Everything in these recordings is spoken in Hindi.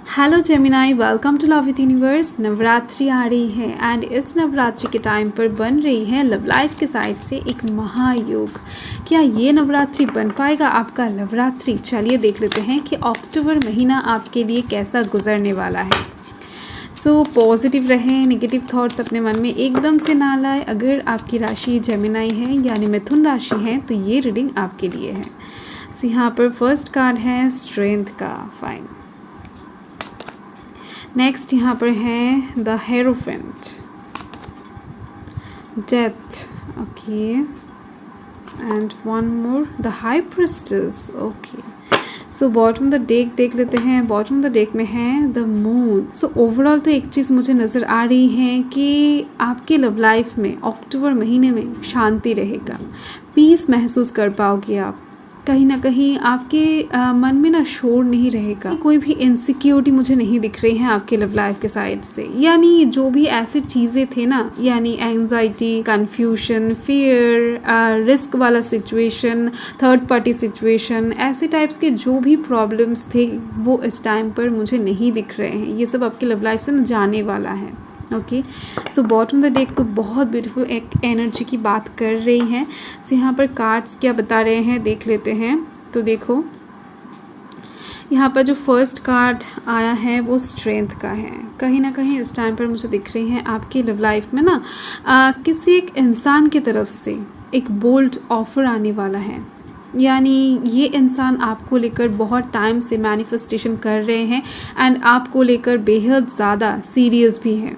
Hello Gemini, welcome to love with universe. Navratri आ रही है एंड इस नवरात्रि के टाइम पर बन रही है लव लाइफ के साइड से एक महायोग। क्या ये नवरात्रि बन पाएगा आपका नवरात्रि? चलिए देख लेते हैं कि अक्टूबर महीना आपके लिए कैसा गुजरने वाला है। सो पॉजिटिव रहें, नेगेटिव थॉट्स अपने मन में एकदम से ना लाए। अगर आपकी राशि जेमिनाई है यानी मिथुन राशि है तो ये रीडिंग आपके लिए है। सो यहाँ पर फर्स्ट कार्ड है स्ट्रेंथ का, फाइन। नेक्स्ट यहाँ पर है the hierophant, death, okay, and one more the high priestess, okay. So bottom the deck देख लेते हैं। बॉटम द डेक में है द मून। सो ओवरऑल तो एक चीज़ मुझे नज़र आ रही है कि आपके लव लाइफ में अक्टूबर महीने में शांति रहेगा, पीस महसूस कर पाओगे आप। कहीं ना कहीं आपके मन में ना शोर नहीं रहेगा, कोई भी इनसिक्योरिटी मुझे नहीं दिख रही है आपके लव लाइफ के साइड से। यानी जो भी ऐसी चीज़ें थे ना, यानी एंजाइटी, कन्फ्यूजन, फियर, रिस्क वाला सिचुएशन, थर्ड पार्टी सिचुएशन, ऐसे टाइप्स के जो भी प्रॉब्लम्स थे वो इस टाइम पर मुझे नहीं दिख रहे हैं। ये सब आपके लव लाइफ से ना जाने वाला है। Okay, so bottom the deck तो बहुत ब्यूटीफुल एक एनर्जी की बात कर रही हैं। सो यहाँ पर कार्ड्स क्या बता रहे हैं देख लेते हैं। तो देखो यहाँ पर जो फर्स्ट कार्ड आया है वो स्ट्रेंथ का है। कहीं ना कहीं इस टाइम पर मुझे दिख रही है आपकी लव लाइफ में ना किसी एक इंसान की तरफ से एक बोल्ड ऑफर आने वाला है। यानी ये इंसान आपको लेकर बहुत टाइम से मैनिफेस्टेशन कर रहे हैं एंड आपको लेकर बेहद ज़्यादा सीरियस भी है।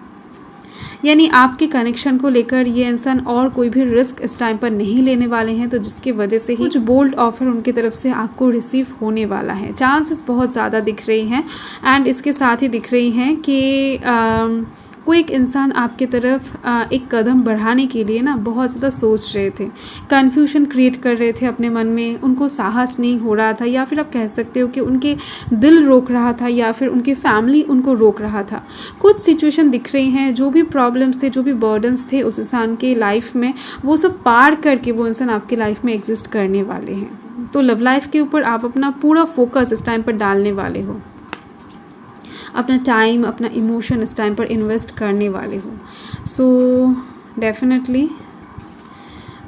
यानी आपके कनेक्शन को लेकर ये इंसान और कोई भी रिस्क इस टाइम पर नहीं लेने वाले हैं, तो जिसकी वजह से ही कुछ बोल्ड ऑफर उनकी तरफ से आपको रिसीव होने वाला है। चांसेस बहुत ज़्यादा दिख रही हैं एंड इसके साथ ही दिख रही हैं कि कोई एक इंसान आपके तरफ एक कदम बढ़ाने के लिए ना बहुत ज़्यादा सोच रहे थे, कन्फ्यूजन क्रिएट कर रहे थे अपने मन में, उनको साहस नहीं हो रहा था, या फिर आप कह सकते हो कि उनके दिल रोक रहा था या फिर उनकी फैमिली उनको रोक रहा था। कुछ सिचुएशन दिख रही हैं, जो भी प्रॉब्लम्स थे, जो भी बर्डन्स थे उस इंसान के लाइफ में, वो सब पार करके वो इंसान आपके लाइफ में एग्जिस्ट करने वाले हैं। तो लव लाइफ के ऊपर आप अपना पूरा फोकस इस टाइम पर डालने वाले हो, अपना टाइम, अपना इमोशन इस टाइम पर इन्वेस्ट करने वाले हो। सो डेफिनेटली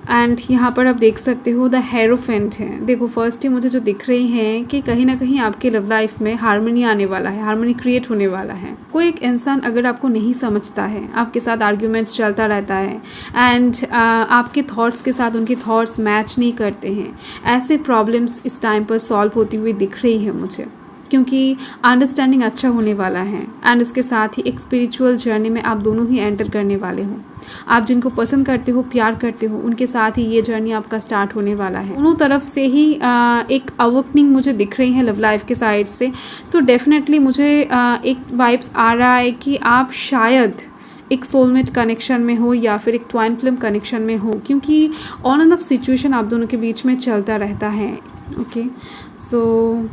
एंड यहाँ पर आप देख सकते हो द हेरोफेंट है। देखो फर्स्ट ही मुझे जो दिख रही हैं कि कहीं ना कहीं आपके लव लाइफ में हार्मनी आने वाला है, हार्मनी क्रिएट होने वाला है। कोई एक इंसान अगर आपको नहीं समझता है, आपके साथ आर्ग्यूमेंट्स चलता रहता है एंड आपके थॉट्स के साथ उनके थॉट्स मैच नहीं करते हैं, ऐसे प्रॉब्लम्स इस टाइम पर सॉल्व होती हुई दिख रही है मुझे, क्योंकि अंडरस्टैंडिंग अच्छा होने वाला है एंड उसके साथ ही एक स्पिरिचुअल जर्नी में आप दोनों ही एंटर करने वाले हो। आप जिनको पसंद करते हो, प्यार करते हो, उनके साथ ही ये जर्नी आपका स्टार्ट होने वाला है। दोनों तरफ से ही एक अवेकनिंग मुझे दिख रही है लव लाइफ के साइड से। सो डेफिनेटली मुझे एक वाइब्स आ रहा है कि आप शायद एक सोलमेट कनेक्शन में हो या फिर एक ट्वाइन फ्लेम कनेक्शन में हो, क्योंकि ऑन एंड ऑफ सिचुएशन आप दोनों के बीच में चलता रहता है। ओके, सो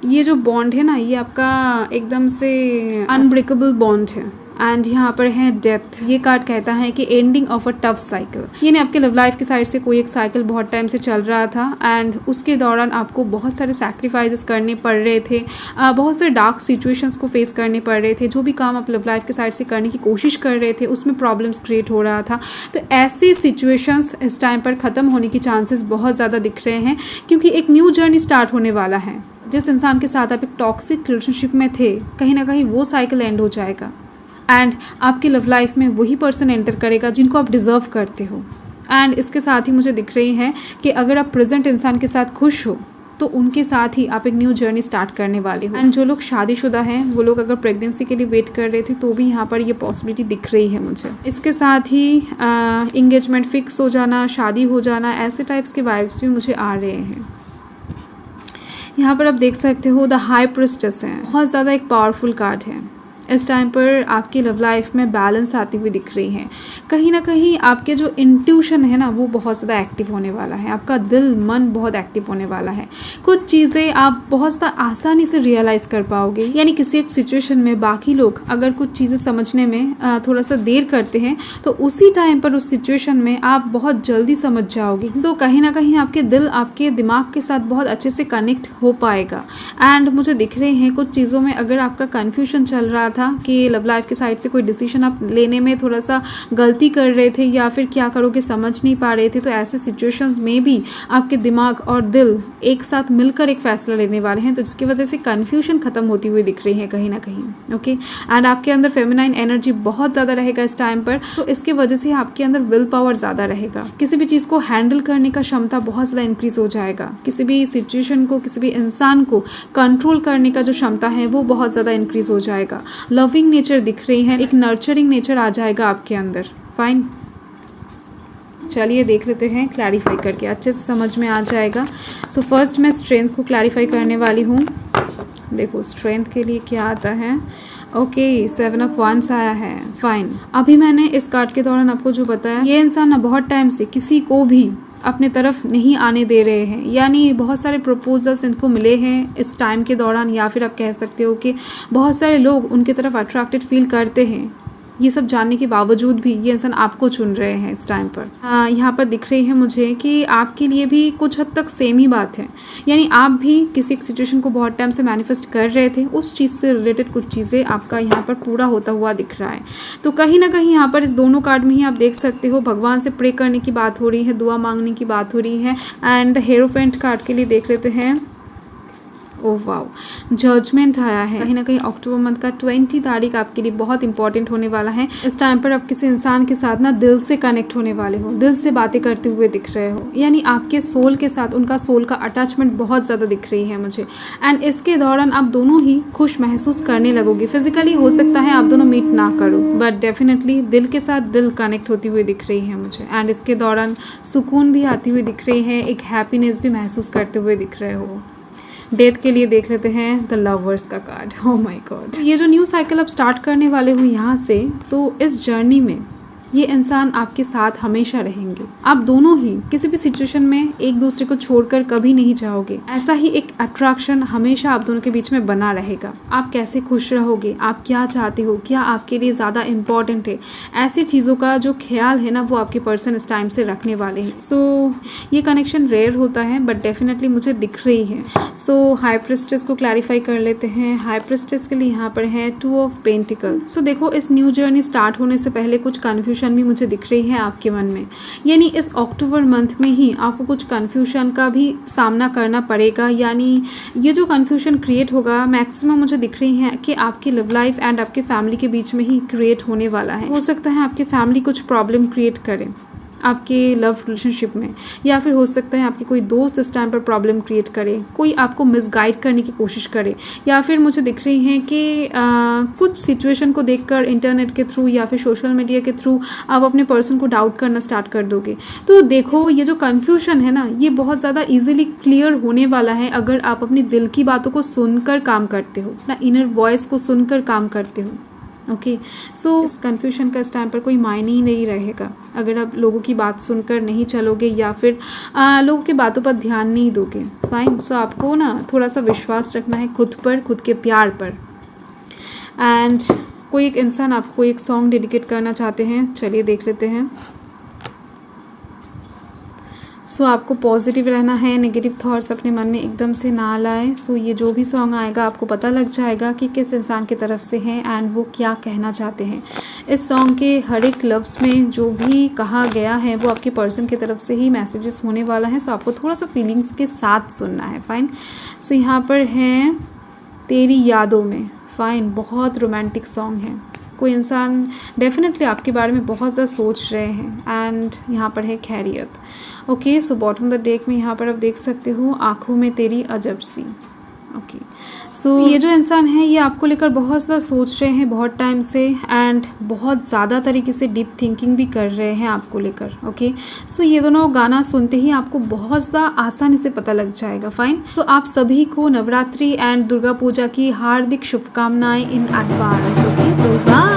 ये जो बॉन्ड है ना, ये आपका एकदम से अनब्रेकेबल बॉन्ड है। एंड यहाँ पर है डेथ। ये कार्ड कहता है कि ending of a tough cycle, यानी आपके लव लाइफ की साइड से कोई एक साइकिल बहुत टाइम से चल रहा था एंड उसके दौरान आपको बहुत सारे सैक्रिफाइसेस करने पड़ रहे थे, बहुत सारे डार्क सिचुएशंस को फेस करने पड़ रहे थे। जो भी काम आप लव लाइफ के साइड से करने की कोशिश कर रहे थे उसमें प्रॉब्लम्स क्रिएट हो रहा था। तो ऐसी सिचुएशंस इस टाइम पर ख़त्म होने की चांसेस बहुत ज़्यादा दिख रहे हैं, क्योंकि एक न्यू जर्नी स्टार्ट होने वाला है। जिस इंसान के साथ आप एक टॉक्सिक रिलेशनशिप में थे, कहीं ना कहीं वो साइकिल एंड हो जाएगा एंड आपकी लव लाइफ में वही पर्सन एंटर करेगा जिनको आप डिज़र्व करते हो। एंड इसके साथ ही मुझे दिख रही है कि अगर आप प्रेजेंट इंसान के साथ खुश हो तो उनके साथ ही आप एक न्यू जर्नी स्टार्ट करने वाले हो। एंड जो लोग शादीशुदा हैं, वो लोग अगर प्रेगनेंसी के लिए वेट कर रहे थे तो भी यहाँ पर ये पॉसिबिलिटी दिख रही है मुझे। इसके साथ ही इंगेजमेंट फिक्स हो जाना, शादी हो जाना, ऐसे टाइप्स के वाइब्स भी मुझे आ रहे हैं। यहाँ पर आप देख सकते हो द हाई प्रिस्टेस है, बहुत ज़्यादा एक पावरफुल कार्ड है इस टाइम पर आपकी लव लाइफ में बैलेंस आती हुई दिख रही है। कहीं ना कहीं आपके जो इंट्यूशन है ना वो बहुत ज़्यादा एक्टिव होने वाला है, आपका दिल मन बहुत एक्टिव होने वाला है। कुछ चीज़ें आप बहुत ज़्यादा आसानी से रियलाइज़ कर पाओगे, यानी किसी एक सिचुएशन में बाकी लोग अगर कुछ चीज़ें समझने में थोड़ा सा देर करते हैं तो उसी टाइम पर उस सिचुएशन में आप बहुत जल्दी समझ जाओगे। सो कहीं ना कहीं आपके दिल आपके दिमाग के साथ बहुत अच्छे से कनेक्ट हो पाएगा। एंड मुझे दिख रहे हैं कुछ चीज़ों में अगर आपका कन्फ्यूजन चल रहा था कि लव लाइफ की साइड से कोई डिसीजन आप लेने में थोड़ा सा गलती कर रहे थे या फिर क्या करोगे समझ नहीं पा रहे थे, तो ऐसे सिचुएशंस में भी आपके दिमाग और दिल एक साथ मिलकर एक फैसला लेने वाले हैं, तो जिसकी वजह से कन्फ्यूजन खत्म होती हुई दिख रही है कहीं ना कहीं। ओके, एंड आपके अंदर फेमिनाइन एनर्जी बहुत ज़्यादा रहेगा इस टाइम पर, तो इसके वजह से आपके अंदर विल पावर ज़्यादा रहेगा। किसी भी चीज़ को हैंडल करने का क्षमता बहुत ज़्यादा इंक्रीज हो जाएगा। किसी भी सिचुएशन को, किसी भी इंसान को कंट्रोल करने का जो क्षमता है वो बहुत ज़्यादा इंक्रीज हो जाएगा। लविंग नेचर दिख रही है, एक नर्चरिंग नेचर आ जाएगा आपके अंदर। फाइन, चलिए देख लेते हैं, क्लैरिफाई करके अच्छे से समझ में आ जाएगा। सो फर्स्ट मैं स्ट्रेंथ को क्लैरिफाई करने वाली हूँ। देखो स्ट्रेंथ के लिए क्या आता है। ओके, 7 ऑफ वांड्स आया है। फाइन, अभी मैंने इस कार्ड के दौरान आपको जो बताया, ये इंसान ना बहुत टाइम से किसी को भी अपने तरफ नहीं आने दे रहे हैं, यानी बहुत सारे प्रपोजल्स इनको मिले हैं इस टाइम के दौरान, या फिर आप कह सकते हो कि बहुत सारे लोग उनके तरफ अट्रैक्टेड फील करते हैं। ये सब जानने के बावजूद भी ये इंसान आपको चुन रहे हैं इस टाइम पर। यहाँ पर दिख रही है मुझे कि आपके लिए भी कुछ हद तक सेम ही बात है, यानी आप भी किसी एक सिचुएशन को बहुत टाइम से मैनिफेस्ट कर रहे थे, उस चीज़ से रिलेटेड कुछ चीज़ें आपका यहाँ पर पूरा होता हुआ दिख रहा है। तो कहीं ना कहीं यहाँ पर इस दोनों कार्ड में ही आप देख सकते हो भगवान से प्रे करने की बात हो रही है, दुआ मांगने की बात हो रही है। एंड द हेरोफेंट कार्ड के लिए देख लेते हैं। ओह वाओ, जजमेंट आया है। कहीं ना कहीं अक्टूबर मंथ का 20 तारीख आपके लिए बहुत इंपॉर्टेंट होने वाला है। इस टाइम पर आप किसी इंसान के साथ ना दिल से कनेक्ट होने वाले हो, दिल से बातें करते हुए दिख रहे हो, यानी आपके सोल के साथ उनका सोल का अटैचमेंट बहुत ज़्यादा दिख रही है मुझे। एंड इसके दौरान आप दोनों ही खुश महसूस करने लगोगे। फिजिकली हो सकता है आप दोनों मीट ना करो, बट डेफिनेटली दिल के साथ दिल कनेक्ट होती हुई दिख रही है मुझे। एंड इसके दौरान सुकून भी आती हुई दिख रही है, एक हैप्पीनेस भी महसूस करते हुए दिख रहे हो। डेथ के लिए देख लेते हैं द लवर्स का कार्ड। ओह माय गॉड, ये जो न्यू साइकिल आप स्टार्ट करने वाले हो यहाँ से, तो इस जर्नी में ये इंसान आपके साथ हमेशा रहेंगे। आप दोनों ही किसी भी सिचुएशन में एक दूसरे को छोड़कर कभी नहीं जाओगे। ऐसा ही एक अट्रैक्शन हमेशा आप दोनों के बीच में बना रहेगा। आप कैसे खुश रहोगे, आप क्या चाहते हो, क्या आपके लिए ज़्यादा इम्पॉर्टेंट है, ऐसी चीज़ों का जो ख्याल है ना वो आपके पर्सन इस टाइम से रखने वाले हैं। सो ये कनेक्शन रेयर होता है बट डेफिनेटली मुझे दिख रही है। सो हाई प्रिस्टेस को क्लैरिफाई कर लेते हैं। हाई प्रिस्टेस के लिए यहाँ पर है 2 ऑफ पेंटिकल्स। सो देखो इस न्यू जर्नी स्टार्ट होने से पहले कुछ कन्फ्यूजन भी मुझे दिख रही है आपके मन में, यानी इस अक्टूबर मंथ में ही आपको कुछ कन्फ्यूजन का भी सामना करना पड़ेगा। यानी ये जो कन्फ्यूजन क्रिएट होगा मैक्सिमम मुझे दिख रही है कि आपकी लव लाइफ एंड आपके फैमिली के बीच में ही क्रिएट होने वाला है। हो सकता है आपकी फैमिली कुछ प्रॉब्लम क्रिएट करे आपके लव रिलेशनशिप में, या फिर हो सकता है आपके कोई दोस्त इस टाइम पर प्रॉब्लम क्रिएट करे, कोई आपको मिसगाइड करने की कोशिश करे, या फिर मुझे दिख रही है कि कुछ सिचुएशन को देखकर इंटरनेट के थ्रू या फिर सोशल मीडिया के थ्रू आप अपने पर्सन को डाउट करना स्टार्ट कर दोगे। तो देखो ये जो कन्फ्यूजन है ना ये बहुत ज़्यादा ईजिली क्लियर होने वाला है अगर आप अपनी दिल की बातों को सुनकर काम करते हो ना, इनर वॉइस को सुनकर काम करते हो। ओके, सो इस कन्फ्यूजन का इस टाइम पर कोई मायने ही नहीं रहेगा अगर आप लोगों की बात सुनकर नहीं चलोगे या फिर लोगों की बातों पर ध्यान नहीं दोगे। फाइन, सो आपको ना थोड़ा सा विश्वास रखना है खुद पर, खुद के प्यार पर। एंड कोई एक इंसान आपको एक सॉन्ग डेडिकेट करना चाहते हैं, चलिए देख लेते हैं। सो आपको पॉजिटिव रहना है, नेगेटिव थॉट्स अपने मन में एकदम से ना लाए। सो ये जो भी सॉन्ग आएगा आपको पता लग जाएगा कि किस इंसान की तरफ से है एंड वो क्या कहना चाहते हैं। इस सॉन्ग के हर एक लफ्ज़ में जो भी कहा गया है वो आपके पर्सन की तरफ से ही मैसेजेस होने वाला है। सो आपको थोड़ा सा फीलिंग्स के साथ सुनना है। फाइन, सो यहाँ पर है तेरी यादों में। फाइन, बहुत रोमांटिक सॉन्ग है। कोई इंसान डेफिनेटली आपके बारे में बहुत ज़्यादा सोच रहे हैं। एंड यहाँ पर है खैरियत। Okay, so bottom the deck में यहाँ पर आप देख सकते हो आँखों में तेरी अजब सी। ओके सो ये जो इंसान है ये आपको लेकर बहुत ज़्यादा सोच रहे हैं बहुत टाइम से एंड बहुत ज़्यादा तरीके से डीप थिंकिंग भी कर रहे हैं आपको लेकर। ओके सो ये दोनों गाना सुनते ही आपको बहुत ज़्यादा आसानी से पता लग जाएगा। फाइन। सो आप सभी को नवरात्रि एंड दुर्गा पूजा की हार्दिक शुभकामनाएं in advance. Okay so bye.